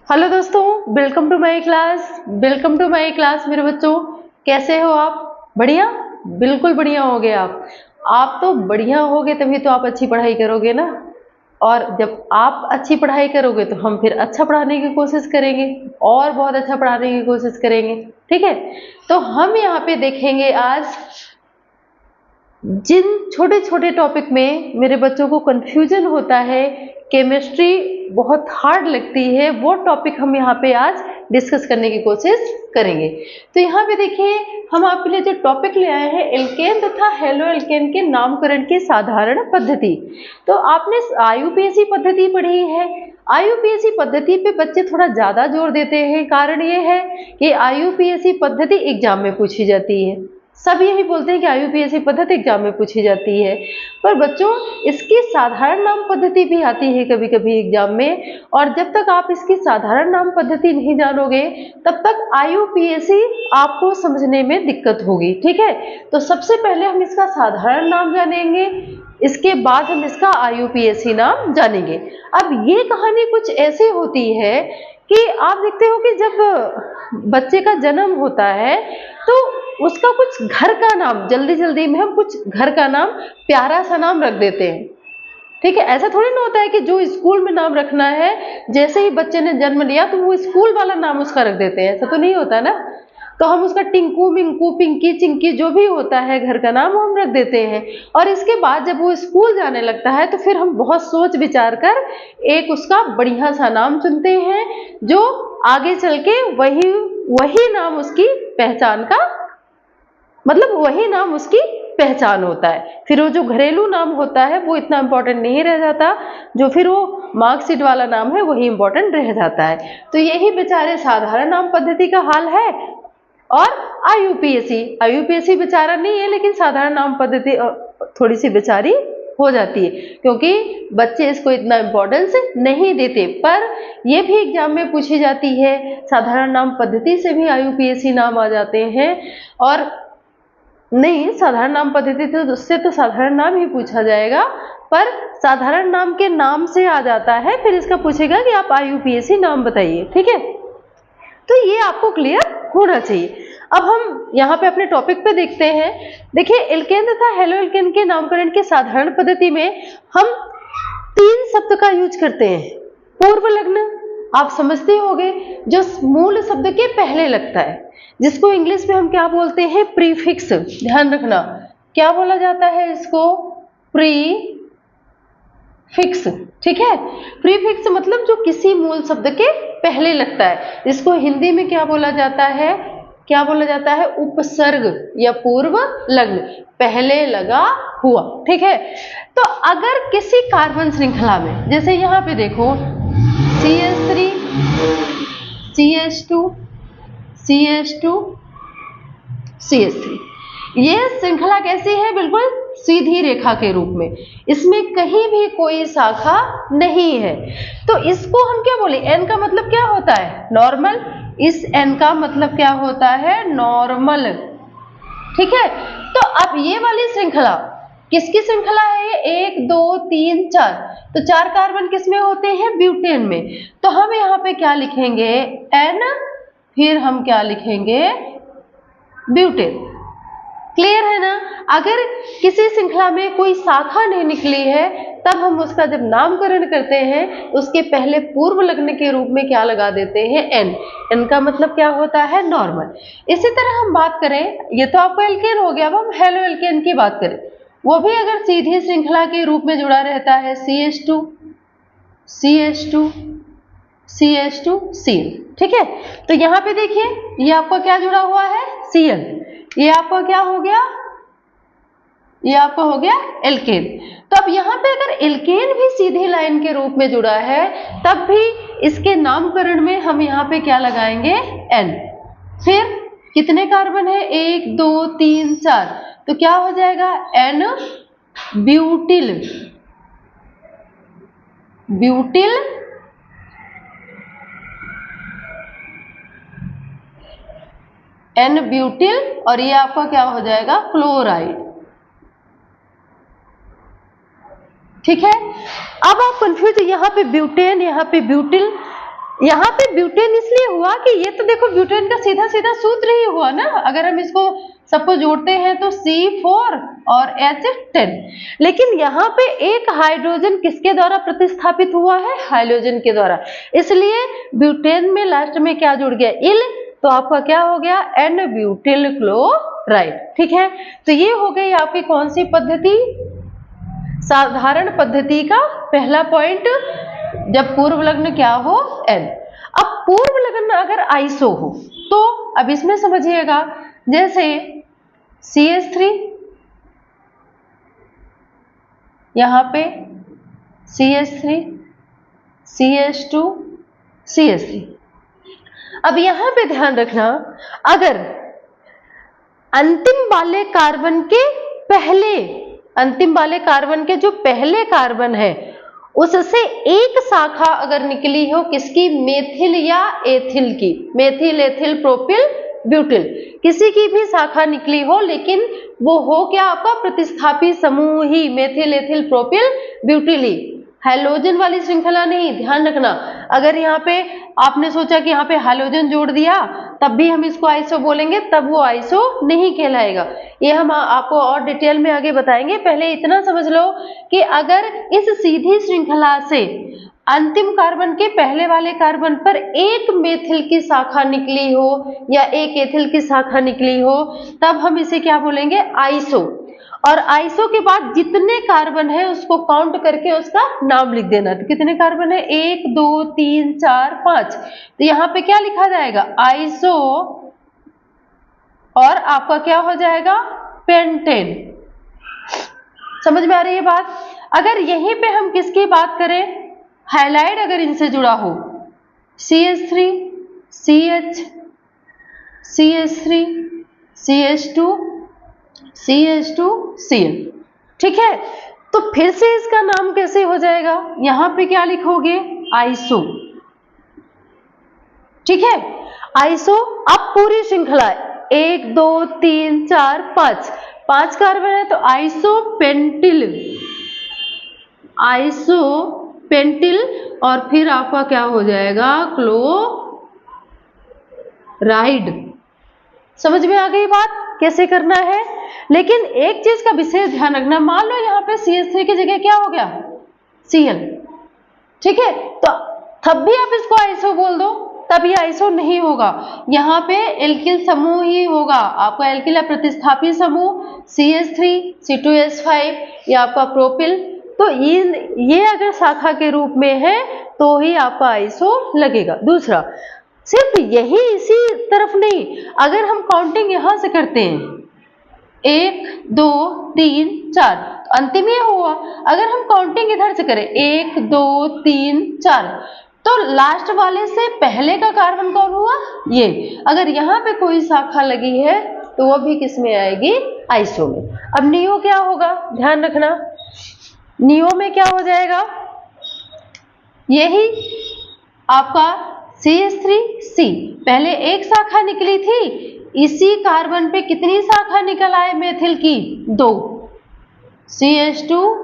Hello दोस्तों, welcome to my class मेरे बच्चों। कैसे हो आप? बढ़िया, बिल्कुल बढ़िया होगे आप तो बढ़िया होगे तभी तो आप अच्छी पढ़ाई करोगे ना। और जब आप अच्छी पढ़ाई करोगे तो हम फिर अच्छा पढ़ाने की कोशिश करेंगे और बहुत अच्छा पढ़ाने की कोशिश करेंगे। ठीक है, तो हम यहाँ पे देखेंगे आज जिन छोटे छोटे टॉपिक में मेरे बच्चों को कंफ्यूजन होता है, केमिस्ट्री बहुत हार्ड लगती है, वो टॉपिक हम यहाँ पे आज डिस्कस करने की कोशिश करेंगे। तो यहाँ पे देखिए, हम आपके लिए जो टॉपिक ले आए हैं एल्केन तथा हेलो एल्केन के नामकरण की साधारण पद्धति। तो आपने आईयूपीएसी पद्धति पढ़ी है। आईयूपीएसी पद्धति पे बच्चे थोड़ा ज्यादा जोर देते हैं, कारण ये है कि आईयूपीएसी पद्धति एग्जाम में पूछी जाती है। सब यही बोलते हैं कि आईयूपीएसी पद्धति एग्जाम में पूछी जाती है, पर बच्चों इसकी साधारण नाम पद्धति भी आती है कभी कभी एग्जाम में। और जब तक आप इसकी साधारण नाम पद्धति नहीं जानोगे तब तक आईयूपीएसी आपको समझने में दिक्कत होगी। ठीक है, तो सबसे पहले हम इसका साधारण नाम जानेंगे, इसके बाद हम इसका आईयूपीएसी नाम जानेंगे। अब ये कहानी कुछ ऐसी होती है कि आप देखते हो कि जब बच्चे का जन्म होता है तो उसका कुछ घर का नाम जल्दी जल्दी में हम कुछ घर का नाम प्यारा सा नाम रख देते हैं। ठीक है, ऐसा थोड़ी ना होता है कि जो स्कूल में नाम रखना है जैसे ही बच्चे ने जन्म लिया तो वो स्कूल वाला नाम उसका रख देते हैं, ऐसा तो नहीं होता ना। तो हम उसका टिंकू मिंकू पिंकी चिंकी जो भी होता है घर का नाम हम रख देते हैं। और इसके बाद जब वो स्कूल जाने लगता है तो फिर हम बहुत सोच विचार कर एक उसका बढ़िया सा नाम चुनते हैं जो आगे चल के वही नाम उसकी पहचान का मतलब वही नाम उसकी पहचान होता है। फिर वो जो घरेलू नाम होता है वो इतना इम्पोर्टेंट नहीं रह जाता, जो फिर वो मार्कशीट वाला नाम है वही इम्पोर्टेंट रह जाता है। तो यही बेचारे साधारण नाम पद्धति का हाल है। और आईयूपीएसी बेचारा नहीं है, लेकिन साधारण नाम पद्धति थोड़ी सी बेचारी हो जाती है क्योंकि बच्चे इसको इतना इम्पोर्टेंस नहीं देते। पर ये भी एग्जाम में पूछी जाती है, साधारण नाम पद्धति से भी आईयूपीएसी नाम आ जाते हैं। और नहीं, साधारण नाम पद्धति तो उससे तो साधारण नाम ही पूछा जाएगा, पर साधारण नाम के नाम से आ जाता है, फिर इसका पूछेगा कि आप आईयूपीएसी नाम बताइए। ठीक है, तो ये आपको क्लियर होना चाहिए। अब हम यहाँ पे अपने टॉपिक पे देखते हैं। देखिए, एल्केन तथा हेलो एल्केन के नामकरण के साधारण पद्धति में हम 3 शब्द का यूज करते हैं। पूर्व लग्न आप समझते होंगे, जो मूल शब्द के पहले लगता है, जिसको इंग्लिश में हम क्या बोलते हैं? प्रीफिक्स। ध्यान रखना, क्या बोला जाता है इसको? प्रीफिक्स। ठीक है, प्रीफिक्स मतलब जो किसी मूल शब्द के पहले लगता है, इसको हिंदी में क्या बोला जाता है? क्या बोला जाता है? उपसर्ग या पूर्व लग्न, पहले लगा हुआ। ठीक है, तो अगर किसी कार्बन श्रृंखला में, जैसे यहाँ पे देखो CH3 CH2 CH2 CH3, ये श्रृंखला कैसी है? बिल्कुल सीधी रेखा के रूप में, इसमें कहीं भी कोई शाखा नहीं है। तो इसको हम क्या बोले? N का मतलब क्या होता है? नॉर्मल। इस N का मतलब क्या होता है? नॉर्मल। ठीक है, तो अब ये वाली श्रृंखला किसकी श्रृंखला है? ये 1 2 3 4, तो 4 कार्बन किसमें होते हैं? ब्यूटेन में। तो हम यहाँ पे क्या लिखेंगे? N, फिर हम क्या लिखेंगे? ब्यूटेन। क्लियर है ना? अगर किसी श्रृंखला में कोई शाखा नहीं निकली है तब हम उसका जब नामकरण करते हैं उसके पहले पूर्व लग्न के रूप में क्या लगा देते हैं? N। N का मतलब क्या होता है? नॉर्मल। इसी तरह हम बात करें, ये तो आपको एल्केन हो गया, अब हम हेलो एल्केन की बात करें, वो भी अगर सीधी श्रृंखला के रूप में जुड़ा रहता है, CH2 CH2 CH2 Cl। ठीक है, तो यहाँ पे देखिए, ये आपका क्या जुड़ा हुआ है? Cl। ये आपका क्या हो गया? ये आपका हो गया एल्केन। तो अब यहाँ पे अगर एल्केन भी सीधी लाइन के रूप में जुड़ा है तब भी इसके नामकरण में हम यहाँ पे क्या लगाएंगे? N। फिर कितने कार्बन है? 1 2 3 4, तो क्या हो जाएगा? N butyl. Butyl N butyl, और ये आपका क्या हो जाएगा? क्लोराइड। ठीक है, अब आप कंफ्यूज, यहाँ पे ब्यूटेन यहाँ पे ब्यूटिल, यहाँ पे ब्यूटेन इसलिए हुआ कि ये तो देखो ब्यूटेन का सीधा सीधा सूत्र ही हुआ ना, अगर हम इसको सबको जोड़ते हैं तो C4 और H10, लेकिन यहाँ पे एक हाइड्रोजन किसके द्वारा प्रतिस्थापित हुआ है, हाइड्रोजन के द्वारा, इसलिए ब्यूटेन में लास्ट में क्या जुड़ गया, इल, तो आपका क्या हो गया, एन ब्यूटिल क्लोराइड। ठीक है, तो ये हो गई आपकी कौन सी पद्धति, साधारण पद्धति का पहला पॉइंट, जब पूर्व लग्न क्या हो, एन। अब पूर्व लग्न अगर आइसो हो तो अब इसमें समझिएगा, जैसे CH3, यहां पे CH3, CH2, CH3। अब यहां पे ध्यान रखना, अगर अंतिम वाले कार्बन के पहले, अंतिम वाले कार्बन के जो पहले कार्बन है उससे एक शाखा अगर निकली हो किसकी, मेथिल या एथिल की, मेथिल एथिल प्रोपिल ब्यूटिल, किसी की भी शाखा निकली हो, लेकिन वो हो क्या आपका प्रतिस्थापी समूह ही, मेथिल एथिल प्रोपिल ब्यूटिल ही, हैलोजन वाली श्रृंखला नहीं। ध्यान रखना, अगर यहाँ पे आपने सोचा कि यहाँ पे हैलोजन जोड़ दिया तब भी हम इसको आइसो बोलेंगे, तब वो आइसो नहीं कहलाएगा। ये हम आपको और डिटेल में आगे बताएंगे। पहले इतना समझ लो कि अगर इस सीधी श्रृंखला से अंतिम कार्बन के पहले वाले कार्बन पर एक मेथिल की शाखा निकली हो या एक एथिल की शाखा निकली हो, तब हम इसे क्या बोलेंगे, आइसो। और आइसो के बाद जितने कार्बन है उसको काउंट करके उसका नाम लिख देना। तो कितने कार्बन है, 1 2 3 4 5, तो यहाँ पे क्या लिखा जाएगा, आइसो, और आपका क्या हो जाएगा, पेंटेन। समझ में आ रही है बात। अगर यहीं पे हम किसकी बात करें, हैलाइड अगर इनसे जुड़ा हो, CH3 CH, CH3 CH2 CH2 Cl, ठीक है, तो फिर से इसका नाम कैसे हो जाएगा, यहां पे क्या लिखोगे, आइसो। ठीक है, आइसो। अब पूरी श्रृंखला 1 2 3 4 5, 5 कार्बन है तो आइसो पेंटिल, आइसो पेंटिल, और फिर आपका क्या हो जाएगा, क्लोराइड। समझ में आ गई बात कैसे करना है। लेकिन एक चीज का विशेष ध्यान रखना, मान लो यहाँ पे CH3 की जगह क्या हो गया, Cl, ठीक है, तो तब भी आप इसको आइसो बोल दो, तब ये आइसो नहीं होगा, यहाँ पे एल्किल समूह ही होगा, आपका एल्किल या प्रतिस्थापी समूह CH3 C2H5, ये आपका प्रोपिल, तो ये अगर शाखा के रूप में है तो ही आपका आइसो लगेगा। दूसरा, सिर्फ यही इसी तरफ नहीं, अगर हम काउंटिंग यहां से करते हैं 1 2 3 4, तो अंतिम ये हुआ। अगर हम काउंटिंग इधर से करें 1 2 3 4, तो लास्ट वाले से पहले का कार्बन कौन हुआ, ये। अगर यहाँ पे कोई शाखा लगी है तो वो भी किस में आएगी, आइसो में। अब नियो क्या होगा, ध्यान रखना, नियो में क्या हो जाएगा, यही आपका CH3C, पहले एक शाखा निकली थी, इसी कार्बन पे कितनी शाखा निकल आए मेथिल की, 2, CH2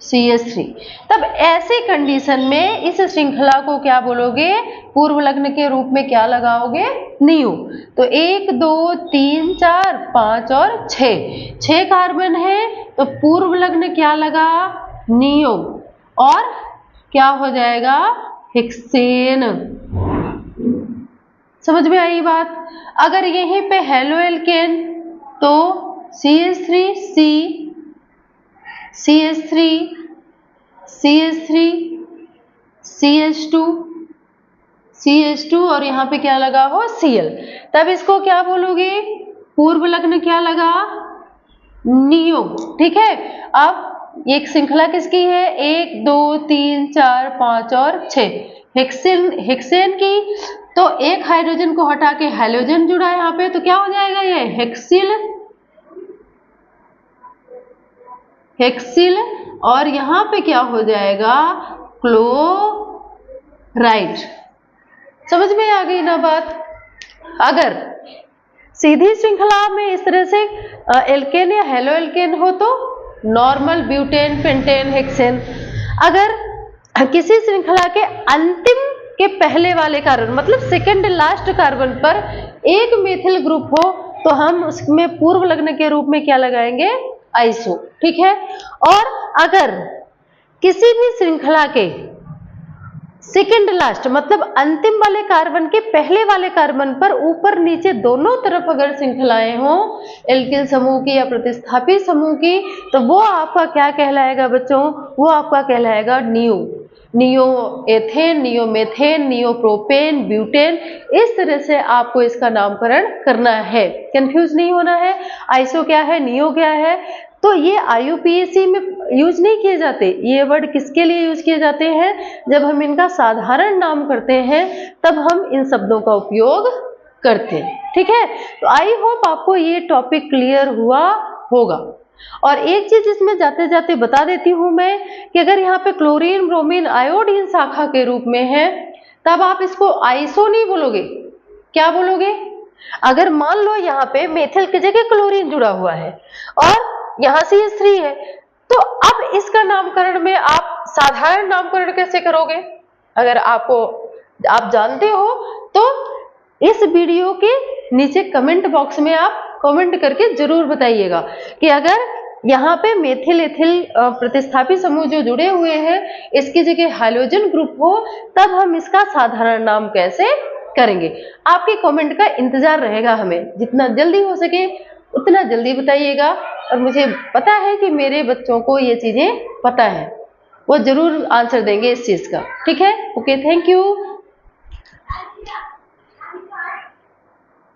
CH3। तब ऐसे कंडीशन में इस श्रृंखला को क्या बोलोगे, पूर्व लग्न के रूप में क्या लगाओगे, नियो। तो 1 2 3 4 5 और 6 कार्बन है, तो पूर्व लग्न क्या लगा, नियो, और क्या हो जाएगा, हेक्सेन। समझ में आई बात। अगर यहीं पे हेलो एल्केन तो CH3C CH3 CH3 CH2 CH2 और यहाँ पे क्या लगा हो, Cl, तब इसको क्या बोलोगे, पूर्व लग्न क्या लगा, नियो। ठीक है, अब एक श्रृंखला किसकी है, 1 2 3 4 5 और 6, हेक्सेन की, तो एक हाइड्रोजन को हटा के हैलोजन जुड़ा है यहाँ पे, तो क्या हो जाएगा, ये हेक्सिल, और यहाँ पे क्या हो जाएगा, क्लोराइड। समझ में आ गई ना बात। अगर सीधी श्रृंखला में इस तरह से एल्केन या हेलो एल्केन हो तो नॉर्मल, ब्यूटेन, पेंटेन, हेक्सेन। अगर किसी श्रृंखला के अंतिम के पहले वाले कार्बन मतलब सेकंड लास्ट कार्बन पर एक मेथिल ग्रुप हो तो हम उसमें पूर्व लग्न के रूप में क्या लगाएंगे, आइसो। ठीक है। और अगर किसी भी श्रृंखला के सेकंड लास्ट मतलब अंतिम वाले कार्बन के पहले वाले कार्बन पर ऊपर नीचे दोनों तरफ अगर श्रृंखलाएं हो एल्किल समूह की या प्रतिस्थापी समूह की, तो वो आपका क्या कहलाएगा बच्चों, वो आपका कहलाएगा neo. Neo ethane, neo methane, neo propane, butane, इस तरह से आपको इसका नामकरण करना है, कंफ्यूज नहीं होना है। आइसो क्या है, नियो क्या है, तो ये IUPAC में यूज नहीं किए जाते। ये वर्ड किसके लिए यूज किए जाते हैं, जब हम इनका साधारण नाम करते हैं तब हम इन शब्दों का उपयोग करते हैं। ठीक है। तो आई होप आपको ये टॉपिक क्लियर हुआ होगा। और एक चीज इसमें जाते जाते बता देती हूं मैं कि अगर यहाँ पे क्लोरीन ब्रोमीन आयोडीन शाखा के रूप में है तब आप इसको आइसो नहीं बोलोगे, क्या बोलोगे। अगर मान लो यहाँ पे मेथिल की जगह क्लोरीन जुड़ा हुआ है और यहाँ से ये 3 है, तो अब इसका नामकरण में आप साधारण नामकरण कैसे करोगे। अगर आप जानते हो तो इस वीडियो के नीचे कमेंट बॉक्स में आप कमेंट करके जरूर बताइएगा कि अगर यहाँ पे मेथिल एथिल प्रतिस्थापी समूह जो जुड़े हुए हैं इसकी जगह हाइड्रोजन ग्रुप हो तब हम इसका साधारण नाम कैसे करेंगे। आपके कमेंट का इंतजार रहेगा, हमें जितना जल्दी हो सके उतना जल्दी बताइएगा। और मुझे पता है कि मेरे बच्चों को ये चीजें पता है, वो जरूर आंसर देंगे इस चीज का। ठीक है। Okay, thank you.